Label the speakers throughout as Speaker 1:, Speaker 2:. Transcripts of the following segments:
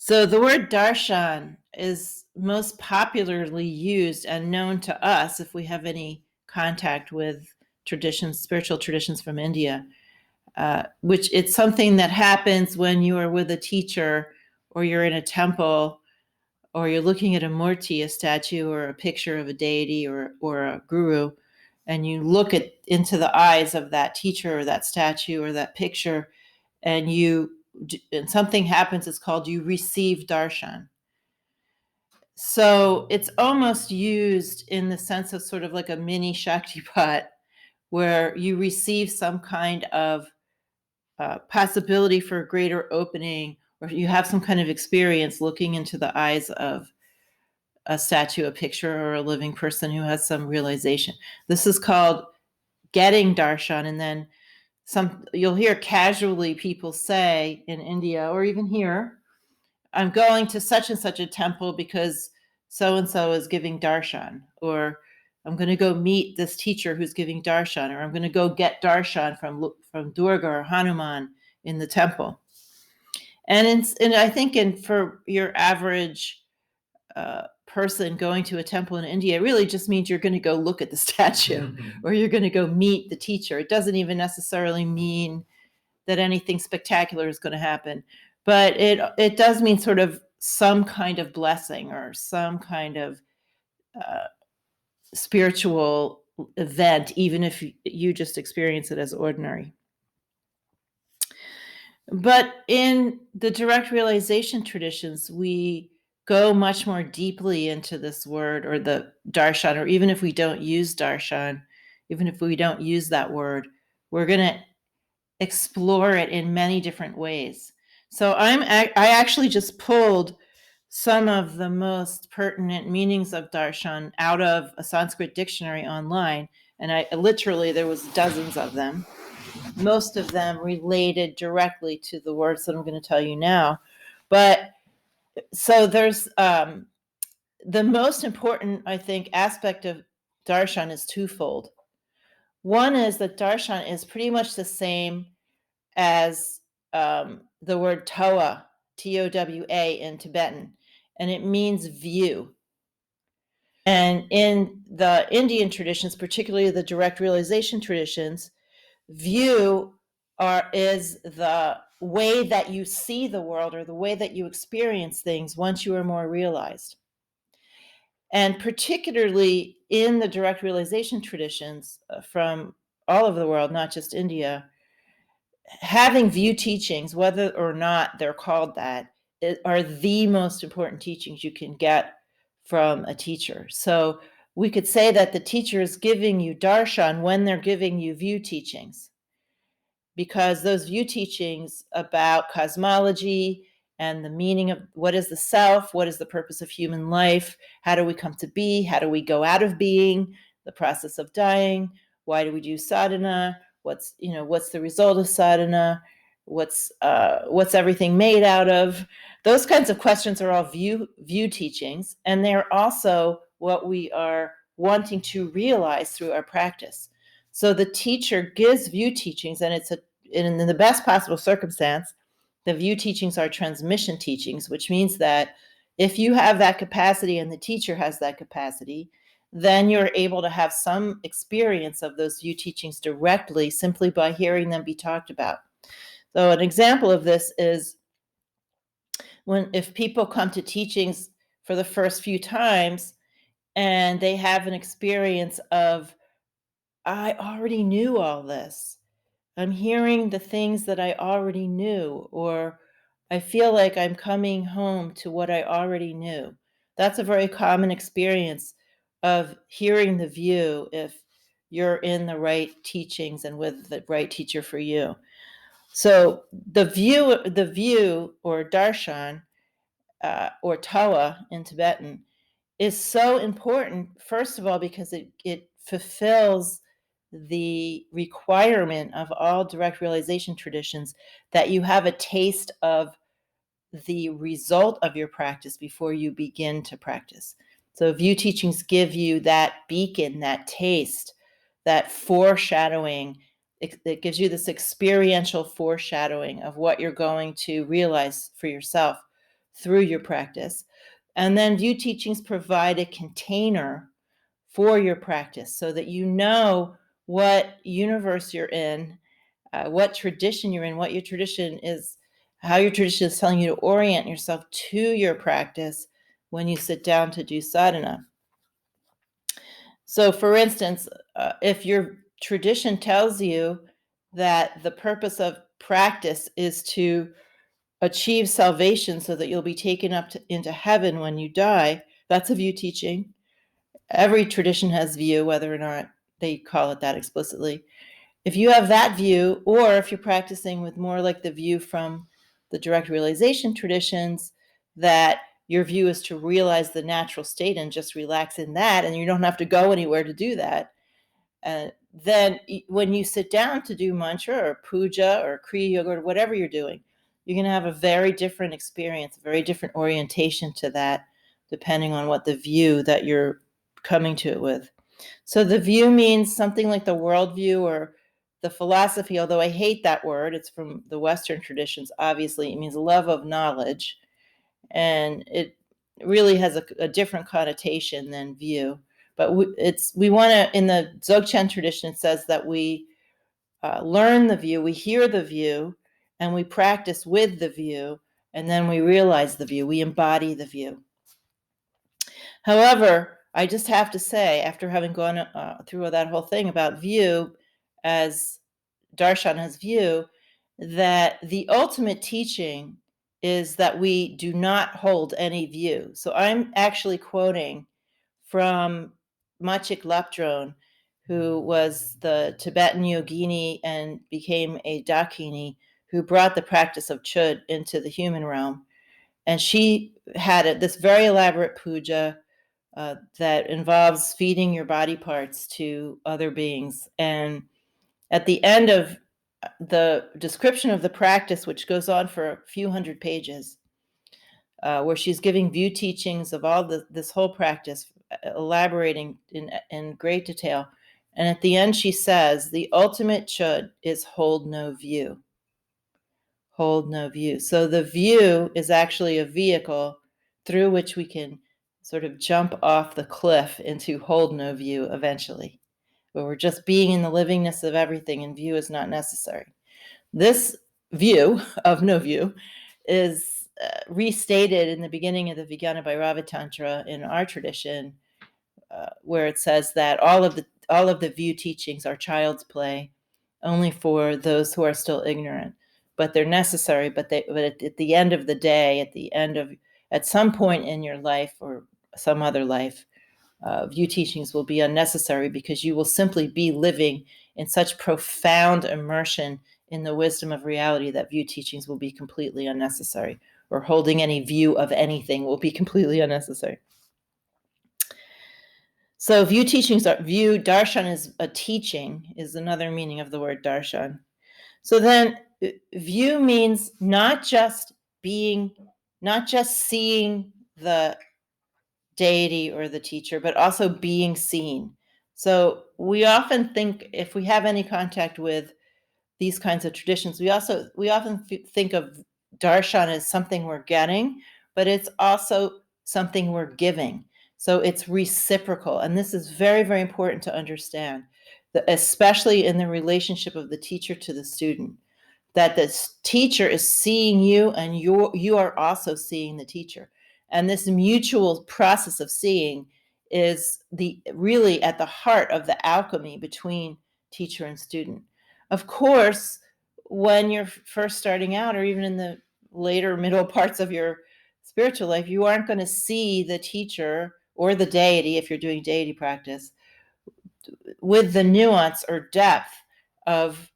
Speaker 1: So the word darshan is most popularly used and known to us if we have any contact with traditions, spiritual traditions from India, which it's something that happens when you are with a teacher or you're in a temple or you're looking at a murti, a statue or a picture of a deity or a guru, and you look into the eyes of that teacher or that statue or that picture, and something happens. It's called you receive darshan. So it's almost used in the sense of sort of like a mini Shaktipat, where you receive some kind of possibility for a greater opening, or you have some kind of experience looking into the eyes of a statue, a picture, or a living person who has some realization. This is called getting darshan. And then you'll hear casually people say in India or even here, I'm going to such and such a temple because so-and-so is giving darshan, or I'm going to go meet this teacher who's giving darshan, or I'm going to go get darshan from Durga or Hanuman in the temple. And I think for your average person going to a temple in India, it really just means you're going to go look at the statue or you're going to go meet the teacher. It doesn't even necessarily mean that anything spectacular is going to happen, but it does mean sort of some kind of blessing or some kind of spiritual event, even if you just experience it as ordinary. But in the direct realization traditions, we go much more deeply into this word or the darshan, or even if we don't use darshan, even if we don't use that word, we're going to explore it in many different ways. So I actually just pulled some of the most pertinent meanings of darshan out of a Sanskrit dictionary online, and there was dozens of them. Most of them related directly to the words that I'm going to tell you now. But so there's the most important, I think, aspect of darshan is twofold. One is that darshan is pretty much the same as the word towa, Towa in Tibetan, and it means view. And in the Indian traditions, particularly the direct realization traditions, view is the way that you see the world or the way that you experience things once you are more realized. And particularly in the direct realization traditions from all over the world, not just India, having view teachings, whether or not they're called that, are the most important teachings you can get from a teacher. So we could say that the teacher is giving you darshan when they're giving you view teachings, because those view teachings about cosmology and the meaning of what is the self, what is the purpose of human life, how do we come to be, how do we go out of being, the process of dying, why do we do sadhana, what's the result of sadhana, what's everything made out of. Those kinds of questions are all view teachings, and they're also what we are wanting to realize through our practice. So the teacher gives view teachings, and in the best possible circumstance, the view teachings are transmission teachings, which means that if you have that capacity and the teacher has that capacity, then you're able to have some experience of those view teachings directly simply by hearing them be talked about. So an example of this is if people come to teachings for the first few times and they have an experience of, I already knew all this. I'm hearing the things that I already knew, or I feel like I'm coming home to what I already knew. That's a very common experience of hearing the view if you're in the right teachings and with the right teacher for you. So the view or darshan or towa in Tibetan is so important, first of all, because it fulfills the requirement of all direct realization traditions that you have a taste of the result of your practice before you begin to practice. So view teachings give you that beacon, that taste, that foreshadowing. It gives you this experiential foreshadowing of what you're going to realize for yourself through your practice. And then view teachings provide a container for your practice so that you know what universe you're in, what tradition you're in, what your tradition is, how your tradition is telling you to orient yourself to your practice when you sit down to do sadhana. So, for instance, if your tradition tells you that the purpose of practice is to achieve salvation so that you'll be taken up into heaven when you die, that's a view teaching. Every tradition has view, whether or not they call it that explicitly. If you have that view, or if you're practicing with more like the view from the direct realization traditions, that your view is to realize the natural state and just relax in that, and you don't have to go anywhere to do that, then when you sit down to do mantra or puja or kriya yoga or whatever you're doing, you're going to have a very different experience, a very different orientation to that, depending on what the view that you're coming to it with. So the view means something like the worldview or the philosophy, although I hate that word. It's from the Western traditions, obviously. It means love of knowledge. And it really has a different connotation than view. But we want to, in the Dzogchen tradition, it says that we learn the view, we hear the view, and we practice with the view, and then we realize the view, we embody the view. However, I just have to say, after having gone through that whole thing about view as Darshan has view, that the ultimate teaching is that we do not hold any view. So I'm actually quoting from Machik Lapdrone, who was the Tibetan yogini and became a Dakini, who brought the practice of Chud into the human realm. And she had this very elaborate puja that involves feeding your body parts to other beings. And at the end of the description of the practice, which goes on for a few hundred pages, where she's giving view teachings of all this whole practice, elaborating in great detail. And at the end, she says, the ultimate chud is hold no view. Hold no view. So the view is actually a vehicle through which we can sort of jump off the cliff into hold no view eventually, where we're just being in the livingness of everything and view is not necessary. This view of no view is restated in the beginning of the Vijnana Bhairava Tantra in our tradition, where it says that all of the view teachings are child's play, only for those who are still ignorant. But they're necessary. But at the end of the day, at some point in your life or some other life, view teachings will be unnecessary because you will simply be living in such profound immersion in the wisdom of reality that view teachings will be completely unnecessary, or holding any view of anything will be completely unnecessary. So view teachings are view. Darshan is a teaching, is another meaning of the word darshan. So then view means not just seeing the deity or the teacher, but also being seen. So we often think, if we have any contact with these kinds of traditions, we often think of darshan as something we're getting, but it's also something we're giving. So it's reciprocal. And this is very, very important to understand, especially in the relationship of the teacher to the student, that the teacher is seeing you and you are also seeing the teacher. And this mutual process of seeing is really at the heart of the alchemy between teacher and student. Of course, when you're first starting out, or even in the later middle parts of your spiritual life, you aren't going to see the teacher or the deity, if you're doing deity practice, with the nuance or depth of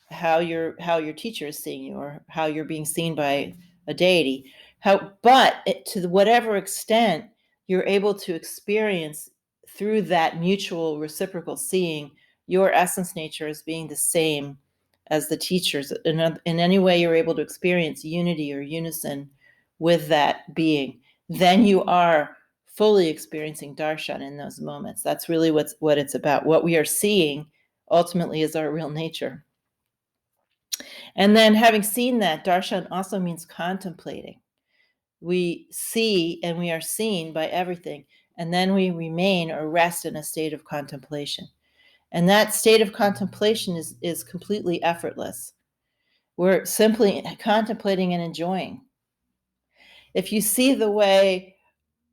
Speaker 1: how your teacher is seeing you, or how you're being seen by a deity. But to whatever extent you're able to experience through that mutual reciprocal seeing your essence nature as being the same as the teacher's, in any way you're able to experience unity or unison with that being, then you are fully experiencing darshan in those moments. That's really what it's about. What we are seeing ultimately is our real nature. And then, having seen that, darshan also means contemplating. We see and we are seen by everything, and then we remain or rest in a state of contemplation. And that state of contemplation is completely effortless. We're simply contemplating and enjoying. If you see the way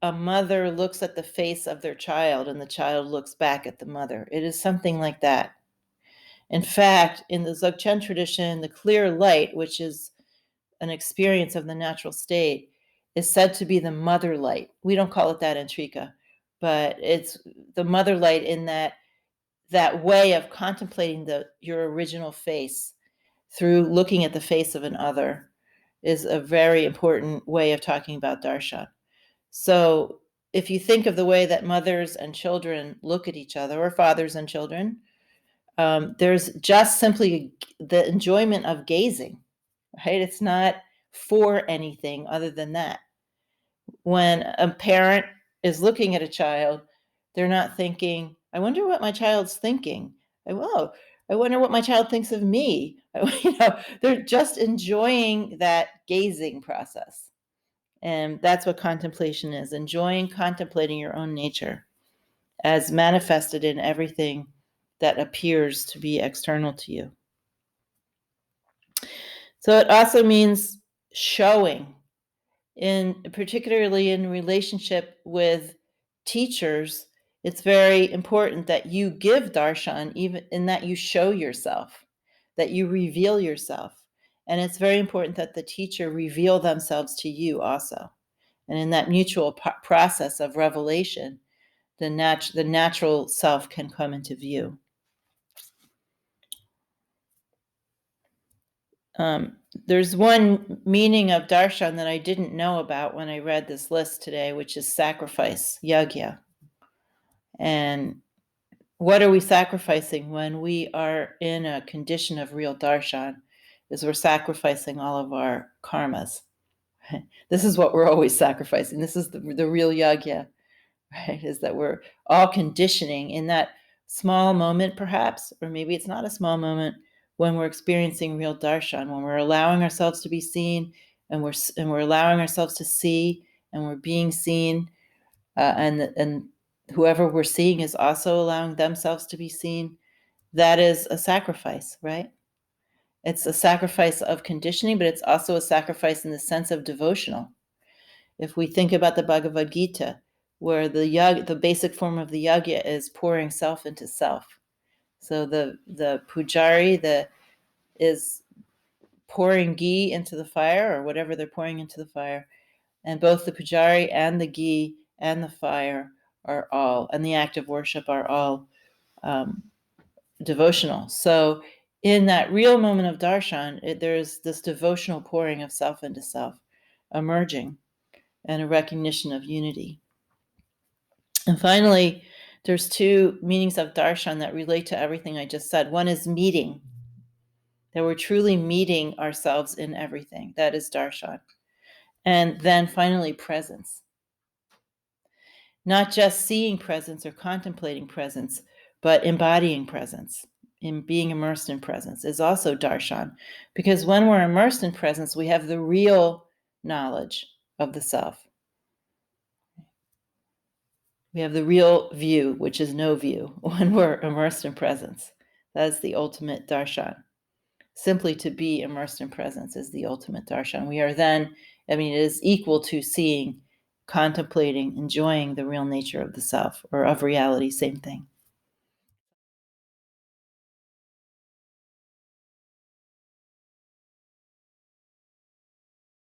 Speaker 1: a mother looks at the face of their child and the child looks back at the mother, it is something like that. In fact, in the Dzogchen tradition, the clear light, which is an experience of the natural state, is said to be the mother light. We don't call it that in Trika, but it's the mother light in that way of contemplating your original face through looking at the face of an other is a very important way of talking about darshan. So if you think of the way that mothers and children look at each other, or fathers and children, there's just simply the enjoyment of gazing, right? It's not for anything other than that. When a parent is looking at a child, they're not thinking, I wonder what my child's thinking. I wonder what my child thinks of me. They're just enjoying that gazing process. And that's what contemplation is, enjoying contemplating your own nature as manifested in everything that appears to be external to you. So it also means showing, particularly in relationship with teachers. It's very important that you give darshan, even in that you show yourself, that you reveal yourself. And it's very important that the teacher reveal themselves to you also. And in that mutual process of revelation, the natural self can come into view. There's one meaning of darshan that I didn't know about when I read this list today, which is sacrifice, yagya. And what are we sacrificing when we are in a condition of real darshan? Is we're sacrificing all of our karmas. This is what we're always sacrificing. This is the real yagya, right? Is that we're all conditioning in that small moment, perhaps, or maybe it's not a small moment, when we're experiencing real darshan, when we're allowing ourselves to be seen, and we're allowing ourselves to see, and we're being seen, and whoever we're seeing is also allowing themselves to be seen. That is a sacrifice, right? It's a sacrifice of conditioning, but it's also a sacrifice in the sense of devotional. If we think about the Bhagavad Gita, where the basic form of the yagya is pouring self into self. So the pujari is pouring ghee into the fire, or whatever they're pouring into the fire, and both the pujari and the ghee and the fire and the act of worship are all devotional. So in that real moment of darshan, there's this devotional pouring of self into self, emerging, and a recognition of unity. And finally, there's two meanings of darshan that relate to everything I just said. One is meeting, that we're truly meeting ourselves in everything. That is darshan. And then finally, presence. Not just seeing presence or contemplating presence, but embodying presence, in being immersed in presence, is also darshan. Because when we're immersed in presence, we have the real knowledge of the self. We have the real view, which is no view, when we're immersed in presence. That is the ultimate darshan. Simply to be immersed in presence is the ultimate darshan. We are then, it is equal to seeing, contemplating, enjoying the real nature of the self, or of reality, same thing.